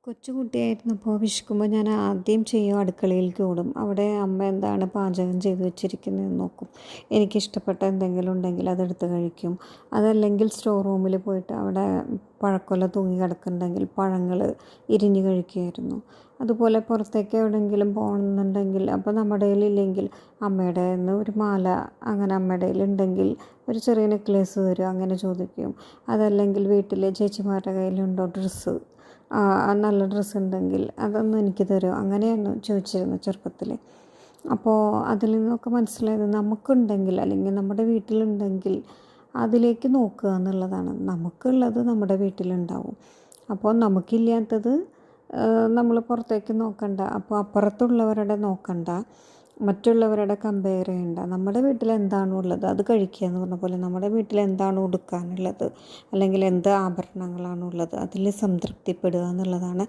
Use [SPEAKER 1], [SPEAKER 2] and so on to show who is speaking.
[SPEAKER 1] കൊച്ചുകുട്ടിയായിരുന്നപ്പോൾ വിശക്കുമ്പോൾ ഞാൻ ആദ്യം ചെയ്യും അടുക്കളയിലേക്ക് ഓടും. അവിടെ അമ്മ എന്താണ് പാചകം ചെയ്ത് വെച്ചിരിക്കുന്നതെന്ന് നോക്കും. എനിക്കിഷ്ടപ്പെട്ട എന്തെങ്കിലും ഉണ്ടെങ്കിൽ അതെടുത്ത് കഴിക്കും. അതല്ലെങ്കിൽ സ്റ്റോർ റൂമിൽ പോയിട്ട് അവിടെ പഴക്കൊല തൂങ്ങി കിടക്കുന്നുണ്ടെങ്കിൽ പഴങ്ങൾ ഇരിഞ്ഞ് കഴിക്കുമായിരുന്നു. അതുപോലെ പുറത്തേക്ക് എവിടെയെങ്കിലും പോകുന്നുണ്ടെങ്കിൽ അപ്പോൾ നമ്മുടെ കയ്യിലില്ലെങ്കിൽ അമ്മയുടെ കയ്യിൽ ഒരു മാല അങ്ങനെ അമ്മയുടെ കയ്യിലുണ്ടെങ്കിൽ ഒരു ചെറിയ നെക്ലേസ് തരും അങ്ങനെ ചോദിക്കും. അതല്ലെങ്കിൽ വീട്ടിലെ ചേച്ചിമാരുടെ കയ്യിലുണ്ടോ ഡ്രസ്സ്, നല്ല ഡ്രസ്സ് ഉണ്ടെങ്കിൽ അതൊന്നും എനിക്ക് തരുമോ അങ്ങനെയാണ് ചോദിച്ചിരുന്നത് ചെറുപ്പത്തിൽ. അപ്പോൾ അതിൽ നിന്നൊക്കെ മനസ്സിലായത് നമുക്കുണ്ടെങ്കിൽ അല്ലെങ്കിൽ നമ്മുടെ വീട്ടിലുണ്ടെങ്കിൽ അതിലേക്ക് നോക്കുക എന്നുള്ളതാണ്. നമുക്കുള്ളത് നമ്മുടെ വീട്ടിലുണ്ടാവും. അപ്പോൾ നമുക്കില്ലാത്തത് നമ്മൾ പുറത്തേക്ക് നോക്കണ്ട, അപ്പോൾ അപ്പുറത്തുള്ളവരുടെ നോക്കണ്ട, മറ്റുള്ളവരുടെ കമ്പയർ ചെയ്യണ്ട. നമ്മുടെ വീട്ടിൽ എന്താണോ ഉള്ളത് അത് കഴിക്കുക എന്ന് പറഞ്ഞ പോലെ നമ്മുടെ വീട്ടിൽ എന്താണോ ഉടുക്കാനുള്ളത് അല്ലെങ്കിൽ എന്ത് ആഭരണങ്ങളാണുള്ളത് അതിൽ സംതൃപ്തിപ്പെടുക എന്നുള്ളതാണ്